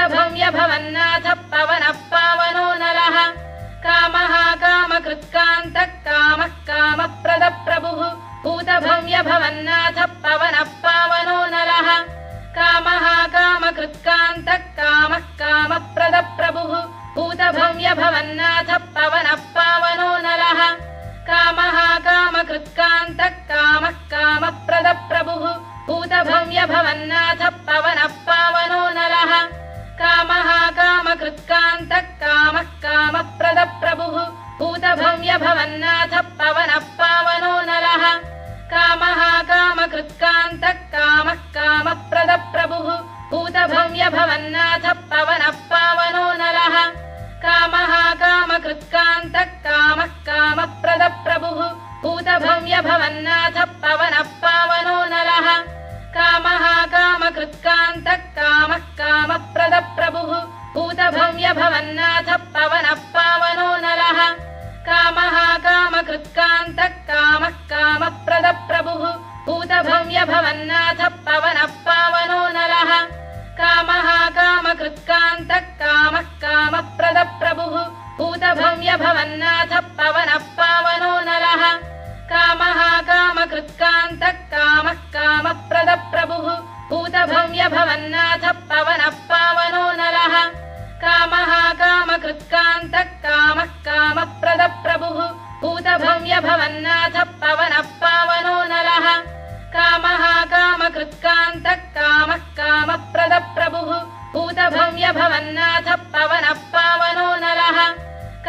भूतभव्यभवन्नाथः पवनः पावनो नरः कामः कामकृत्कान्तः कामः कामप्रदः प्रभुः भूतभव्यभवन्नाथः पवनः पावनो नरः कामः कामकृत्कान्तः कामः कामप्रदः प्रभुः भूतभव्यभवन्नाथः पवनः पावनो नरः कामः कामकृत्कान्तः कामः कामप्रदः प्रभुः भूतभव्यभवन्नाथः पवनः पावनो नरः कामः कामकृत्कान्तः कामः कामप्रदः प्रभुः भूतभव्यभवन्नाथः पवनः पावनो नरः कामः कामकृत्कान्तः कामः कामप्रदः प्रभुः भूतभव्यभवन्नाथः पवनः पावनो नरः कामः कामकृत्कान्तः कामः कामप्रदः प्रभुः भूतभव्यभवन्नाथः पवनः पावनो नरः कामः कामकृत्कान्तः कामः कामप्रदः प्रभुः भूतभव्यभवन्नाथः पवनः पावनो नरः कामः कामकृत्कान्तः कामः कामप्रदः प्रभुः भूतभव्यभवन्नाथः पवनः पावनो नरः कामः कामकृत्कान्तः कामः कामप्रदः प्रभुः भूतभव्यभवन्नाथः पवनः पावनो नरः कामः कामकृत्कान्तः कामः कामप्रदः प्रभुः भूतभव्यभवन्नाथः पवनः पावनो नरः कामः कामकृत्कान्तः कामः कामप्रदः प्रभुः भूतभव्यभवन्नाथः पवनः पावनो नरः कामः कामकृत्कान्तः कामः कामप्रदः प्रभुः भूतभव्यभवन्नाथः पवनः पावनो नरः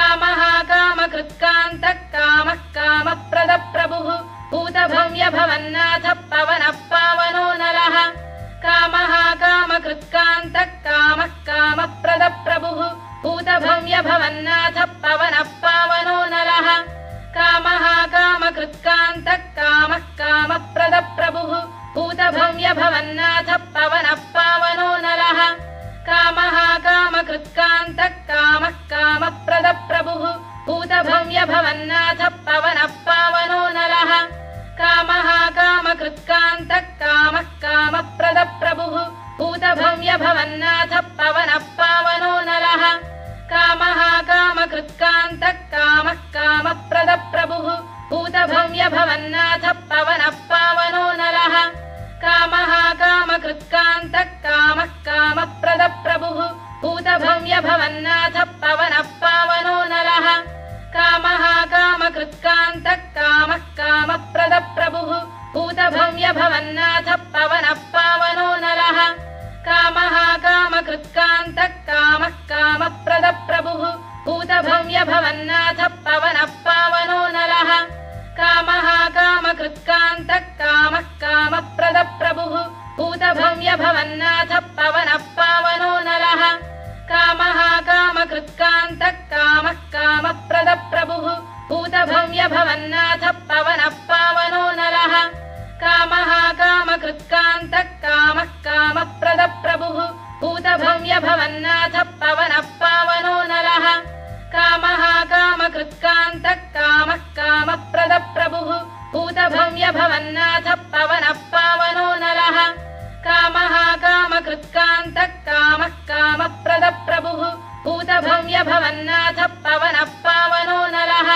कामः कामकृत्कान्तः कामः कामप्रदः प्रभुः भूतभव्यभवन्नाथः पवनः पावनो नरः कामः कामकृत्कान्तः कामः कामप्रदः प्रभुः भूतभव्यभवन्नाथः पवनः पावनो नरः कामः कामकृत्कान्तः कामः कामप्रदः प्रभुः भूतभव्यभवन्नाथः पवनः पावनो नरः कामः कामकृत्कान्तः कामः कामप्रदः प्रभुः भूतभव्यभवन्नाथः पवनः पावनो नरः कामः कामकृत्कान्तः कामः कामप्रदः प्रभुः भूतभव्यभवन्नाथः पवनः पावनो नरः कामः कामकृत्कान्तः कामः कामप्रदः प्रभुः भूतभव्यभवन्नाथः पवनः पावनो नरः कामः कामकृत्कान्तः कामः कामप्रदः प्रभुः भूतभव्यभवन्नाथः पवनः पावनो नरः कामः कामकृत्कान्तः कामः कामप्रदः प्रभुः भूतभव्यभवन्नाथः पवनः पावनो नरः कामः कामकृत्कान्तः कामः कामप्रदः प्रभुः भूतभव्यभवन्नाथः पवनः पावनो नरः कामः कामकृत्कान्तः कामः कामप्रदः प्रभुः भूतभव्यभवन्नाथः पवनः पावनो नरः कामः कामकृत्कान्तः कामः कामप्रदः प्रभुः भूतभव्यभवन्नाथः पवनः पावनो नरः कामः कामकृत्कान्तः कामः कामप्रदः प्रभुः भूतभव्यभवन्नाथः पवनः पावनो नरः कामः कामकृत्कान्तः कामः कामप्रदः प्रभुः भूतभव्यभवन्नाथः पवनः पावनो नरः कामः कामकृत्कान्तः कामः कामप्रदः प्रभुः भूतभव्यभवन्नाथः पवनः पावनो नरः कामः कामकृत्कान्तः कामः कामप्रदः प्रभुः भूतभव्यभवन्नाथः पवनः पावनो नरः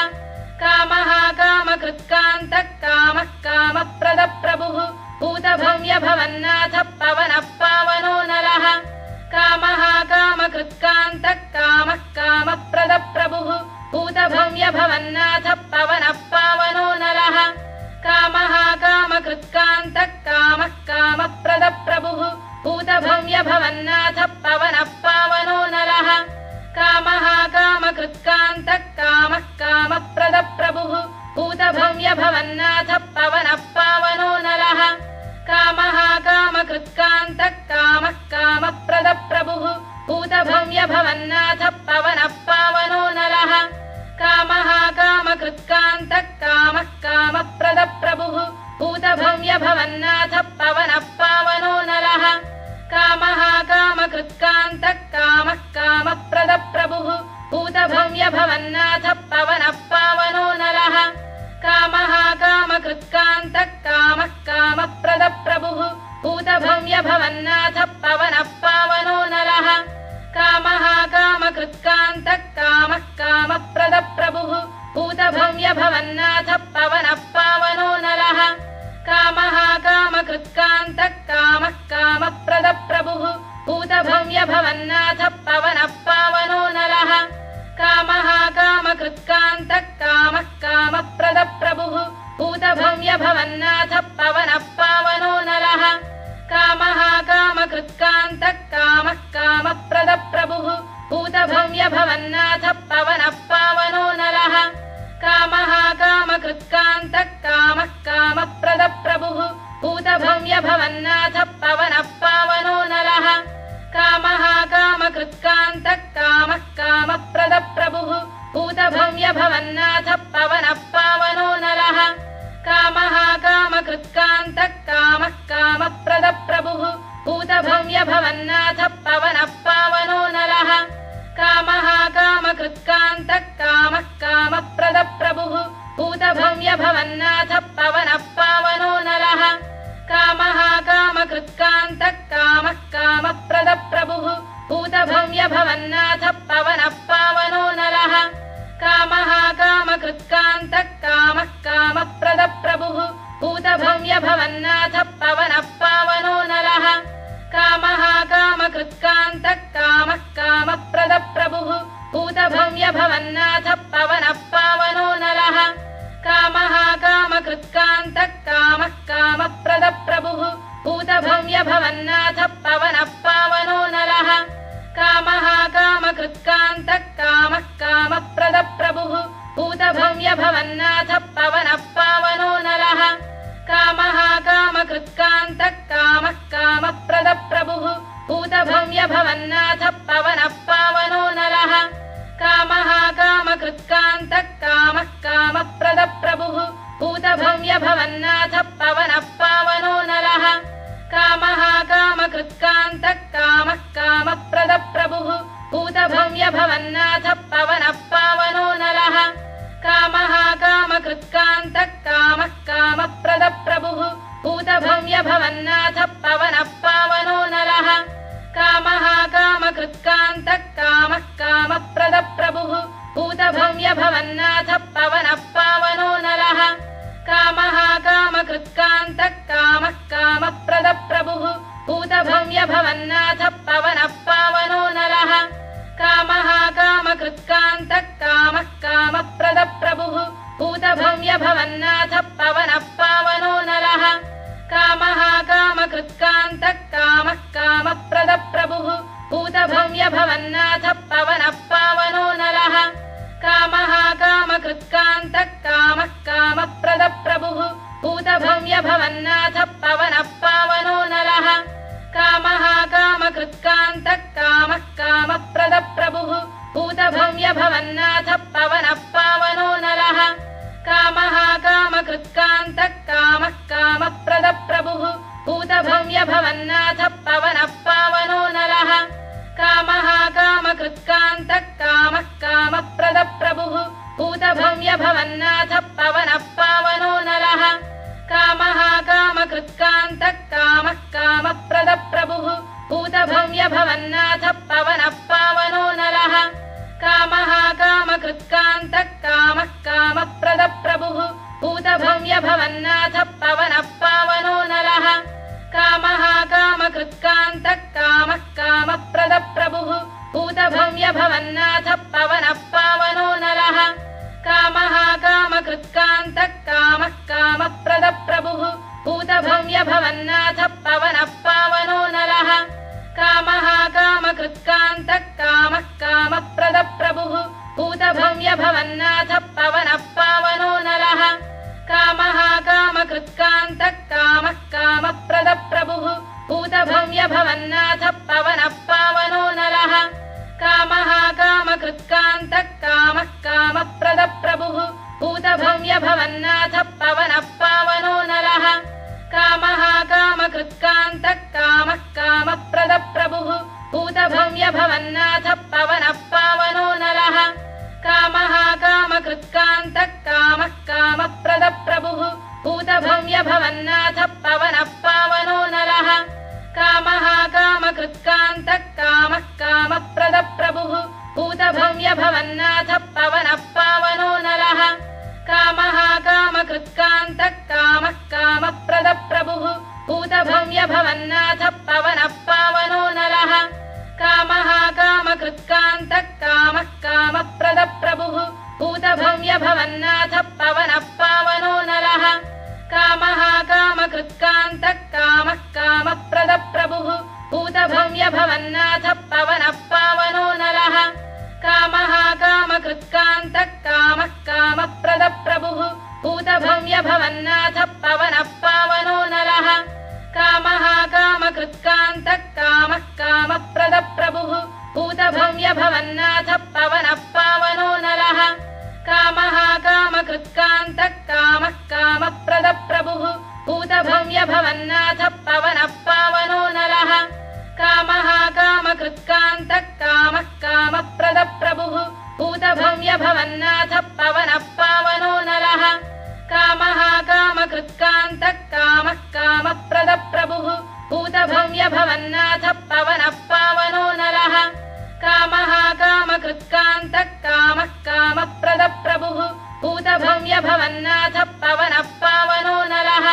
कामः कामकृत्कान्तः कामः कामप्रदः प्रभुः भूतभव्यभवन्नाथः पवनः पावनो नरः कामः कामकृत्कान्तः कामः कामप्रदः प्रभुः भूतभव्यभवन्नाथः पवनः पावनो नरः कामः कामकृत्कान्तः कामः कामप्रदः प्रभुः भूतभव्यभवन्नाथः पवनः पावनो नरः कामः कामकृत्कान्तः कामः कामप्रदः प्रभुः भूतभव्यभवन्नाथः पवनः पावनो नरः कामः कामकृत्कान्तः कामः कामप्रदः प्रभुः भूतभव्यभवन्नाथः पवनः पावनो नरः कामः कामकृत्कान्तः कामः कामप्रदः प्रभुः भूतभव्यभवन्नाथः पवनः पावनो नरः कामः कामकृत्कान्तः कामः कामप्रदः प्रभुः भूतभव्यभवन्नाथः पवनः पावनो नरः भवन्नाथः पवनः पावनो नरः कामः कामकृत्कान्तः कामः कामप्रदः प्रभुः भूतभव्य भवन्नाथः पवनः पावनो नरः कामः कामकृत्कान्तः कामः कामप्रदः प्रभुः भूतभव्य भवन्नाथः पवनः पावनो नरः कामः कामकृत्कान्तः कामः कामप्रदः प्रभुः भूतभव्य भवन्नाथः पवनः पावनो नरः कामः कामकृत्कान्तः कामः कामप्रदः प्रभुः भूतभव्य भवन्नाथः पवनः पावनो नरः कामः कामकृत्कान्तः कामः कामप्रदः प्रभुः भूतभव्य भवन्नाथः पवनः पावनो नरः कामः कामकृत्कान्तः कामः कामप्रदः प्रभुः भूतभव्य भवन्नाथः पवनः पावनो नरः कामः कामकृत्कान्तः कामः कामप्रदः प्रभुः भूतभव्य भवन्नाथः पवनः पावनो नरः कामः कामकृत्कान्तः कामः कामप्रदः प्रभुः भूतभव्य भवन्नाथः पवनः पावनो नरः कामः कामकृत्कान्तः कामः कामप्रदः प्रभुः भूतभव्य भवन्नाथः पवनः पावनो नरः कामः कामकृत्कान्तः कामः कामप्रदः प्रभुः भूतभव्य भवन्नाथः पवनः पावनो नरः कामः कामकृत्कान्तः कामः कामप्रदः प्रभुः भूतभव्य भवन्नाथः पवनः पावनो नरः कामः कामकृत्कान्तः कामः कामप्रदः प्रभुः भूतभव्य भवन्नाथः पवनः पावनो नरः कामः कामकृत्कान्तः कामः कामप्रदः प्रभुः भूतभव्य भवन्नाथः पवनः पावनो नरः कामः कामकृत्कान्तः कामः कामप्रदः प्रभुः भूतभव्य भवन्नाथः पवनः पावनो नरः कामः कामकृत्कान्तः कामः कामप्रदः प्रभुः भूतभव्य भवन्नाथः पवनः पावनो नरः कामः कामकृत्कान्तः कामः कामप्रदः प्रभुः भूतभव्य भवन्नाथः पवनः पावनो नरः कामः कामकृत्कान्तः कामः कामप्रदः प्रभुः भूतभव्य भवन्नाथः पवनः पावनो नरः कामः कामकृत्कान्तः कामः कामप्रदः प्रभुः भूतभव्य भवन्नाथः पवनः पावनो नरः कामः कामकृत्कान्तः कामः कामप्रदः प्रभुः भूतभव्य भवन्नाथः पवनः पावनो नरः कामः कामकृत्कान्तः कामः कामप्रदः प्रभुः भूतभव्य भवन्नाथः पवनः पावनो नरः कामः कामकृत्कान्तः कामः कामप्रदः प्रभुः भूतभव्य भवन्नाथः पवनः पावनो नरः कामः कामकृत्कान्तः कामः कामप्रदः प्रभुः भूतभव्य भवन्नाथः पवनः पावनो नरः कामः कामकृत्कान्तः कामः कामप्रदः प्रभुः भूतभव्य भवन्नाथः पवनः पावनो नरः कामः कामकृत्कान्तः कामः कामप्रदः प्रभुः भूतभव्य भवन्नाथः पवनः पावनो नरः कामः कामकृत्कान्तः कामः कामप्रदः प्रभुः भूतभव्य भवन्नाथः पवनः पावनो नरः कामः कामकृत्कान्तः कामः कामप्रदः प्रभुः भूतभव्य भवन्नाथः पवनः पावनो नरः कामः कामकृत्कान्तः कामः कामप्रदः प्रभुः भूतभव्य भवन्नाथः पवनः पावनो नरः कामः कामकृत्कान्तः कामः कामप्रदः प्रभुः भूतभव्य भवन्नाथः पवनः पावनो नरः कामः कामकृत्कान्तः कामः कामप्रदः प्रभुः भूतभव्य भवन्नाथः पवनः पावनो नरः कामः कामकृत्कान्तः कामः कामप्रदः प्रभुः भूतभव्य भवन्नाथः पवनः पावनो नरः कामः कामकृत्कान्तः कामः कामप्रदः प्रभुः भूतभव्य भवन्नाथः पवनः पावनो नरः कामः कामकृत्कान्तः कामः कामप्रदः प्रभुः भूतभव्य भवन्नाथः पवनः पावनो नरः कामः कामकृत्कान्तः कामः कामप्रदः प्रभुः भूतभव्य भवन्नाथः पवनः पावनो नरः कामः कामकृत्कान्तः कामः कामप्रदः प्रभुः भूतभव्य भवन्नाथः पवनः पावनो नरः कामः कामकृत्कान्तः कामः कामप्रदः प्रभुः भूतभव्यभवन्नाथः पवनः पावनो नरः कामः कामकृत्कान्तः कामः कामप्रदः प्रभुः भूतभव्यभवन्नाथः पवनः पावनो नरः कामः कामकृत्कान्तः कामः कामप्रदः प्रभुः भूतभव्यभवन्नाथः पवनः पावनो नरः कामः कामकृत्कान्तः कामः कामप्रदः प्रभुः भूतभव्यभवन्नाथः पवनः पावनो नरः कामः कामकृत्कान्तः कामः कामप्रदः प्रभुः भूतभव्यभवन्नाथः पवनः पावनो नरः कामः कामकृत्कान्तः कामः कामप्रदः प्रभुः भूतभव्यभवन्नाथः पवनः पावनो नरः कामः कामकृत्कान्तः कामः कामप्रदः प्रभुः भूतभव्यभवन्नाथः पवनः पावनो नरः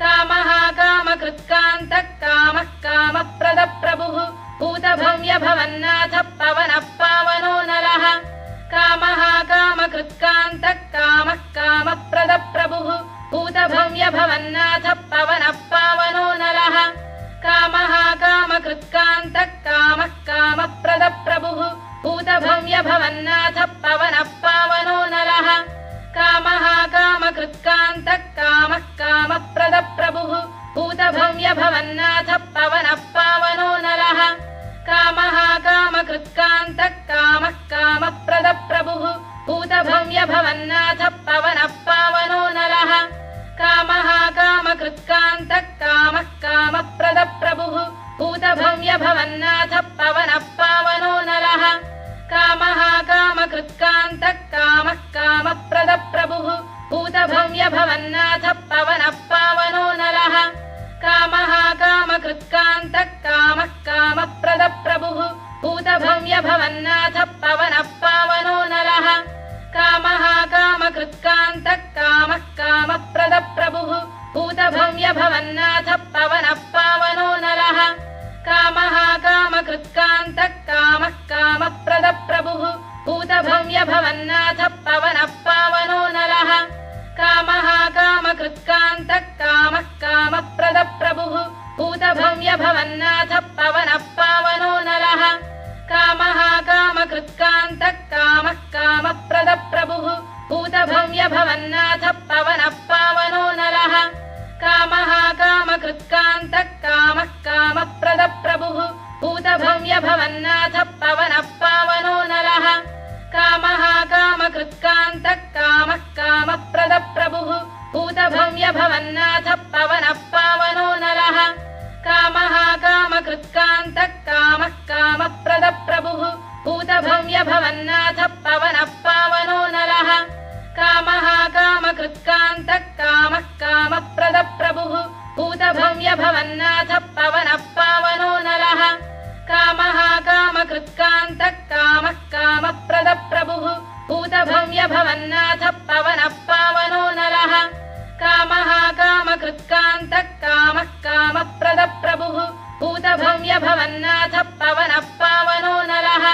कामः कामकृत्कान्तः कामः कामप्रदः प्रभुः भूतभव्यभवन्नाथः पवनः पावनो नरः कामः कामकृत्कान्तः कामः कामप्रदः प्रभुः भूतभव्यभवन्नाथः पवनः पावनो नरः कामः कामकृत्कान्तः कामः कामप्रदः प्रभुः भूतभव्यभवन्नाथः पवनः पावनो नरः कामः कामकृत्कान्तः कामः कामप्रदः प्रभुः भूतभव्यभवन्नाथः पवनः पावनो नरः कामः कामकृत्कान्तः कामः कामप्रदः प्रभुः भूतभव्यभवन्नाथः पवनः पावनो नरः कामः कामकृत्कान्तः कामः कामप्रदः प्रभुः भूतभव्यभवन्नाथः पवनः पावनो नरः कामः कामकृत्कान्तः कामः कामप्रदः प्रभुः भूतभव्यभवन्नाथः पवनः पावनो नरः कामः कामकृत्कान्तः कामः कामप्रदः प्रभुः भूतभव्यभवन्नाथः पवनः पावनो नरः कामः कामकृत्कान्तः कामः कामप्रदः प्रभुः भूतभव्यभवन्नाथः पवनः पावनो नरः कामः कामकृत्कान्तः कामः कामप्रदः प्रभुः भूतभव्यभवन्नाथः पवनः पावनो नरः कामः कामकृत्कान्तः कामः कामप्रदः प्रभुः भूतभव्यभवन्नाथः पवनः पावनो नरः कामः कामकृत्कान्तः कामः कामप्रदः प्रभुः भूतभव्यभवन्नाथः पवनः पावनो नरः कामः कामकृत्कान्तः कामः कामप्रदः प्रभुः भूतभव्यभवन्नाथः पवनः पावनो नरः कामः कामकृत्कान्तः कामः कामप्रदः प्रभुः भूतभव्यभवन्नाथः पवनः पावनो नरः कामः कामकृत्कान्तः कामः कामप्रदः प्रभुः भूतभव्यभवन्नाथः पवनः पावनो नरः कामः कामकृत्कान्तः कामः कामप्रदः प्रभुः भूतभव्यभवन्नाथः पवनः पावनो नरः कामः कामकृत्कान्तः कामः कामप्रदः प्रभुः भूतभव्यभवन्नाथः पवनः पावनो नरः कामः कामकृत्कान्तः कामः कामप्रदः प्रभुः भूतभव्यभवन्नाथः पवनः पावनो नरः कामः कामकृत्कान्तः कामः कामप्रदः प्रभुः भूतभव्यभवन्नाथः पवनः पावनो नरः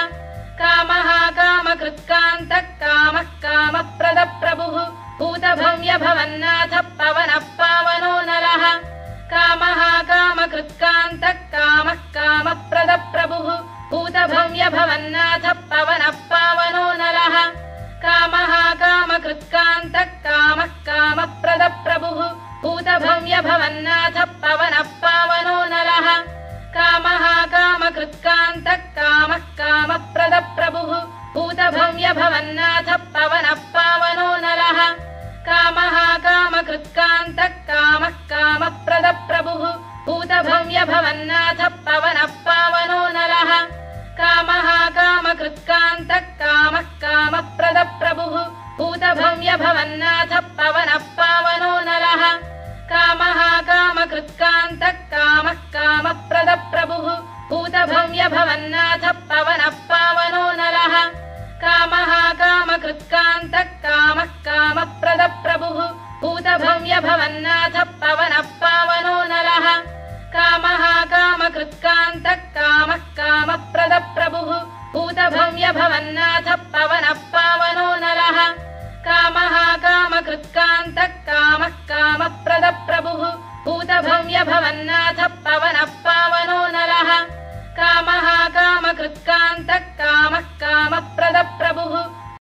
कामः कामकृत्कान्तः कामः कामप्रदः प्रभुः भूतभव्यभवन्नाथः पवनः पावनो नरः कामः कामकृत्कान्तः कामः कामप्रदः प्रभुः भूतभव्यभवन्नाथः पवनः पावनो नरः कामः कामकृत्कान्तः कामः कामप्रदः प्रभुः भूतभव्यभवन्नाथः पवनः पावनो नरः कामः कामकृत्कान्तः कामः कामप्रदः प्रभुः भूतभव्यभवन्नाथः पवनः पावनो नरः कामः कामकृत्कान्तः कामः कामप्रदः प्रभुः भूतभव्यभवन्नाथः पवनः पावनो नरः कामः कामकृत्कान्तः कामः कामप्रदः प्रभुः भूतभव्यभवन्नाथः पवनः पावनो नरः कामः कामकृत्कान्तः कामः कामप्रदः प्रभुः भूतभव्यभवन्नाथः पवनः पावनो नरः कामः कामकृत्कान्तः कामः कामप्रदः प्रभुः भूतभव्यभवन्नाथः पवनः पावनो नरः कामः कामकृत्कान्तः कामः कामप्रदः प्रभुः भूतभव्य भवन्नाथः पवनः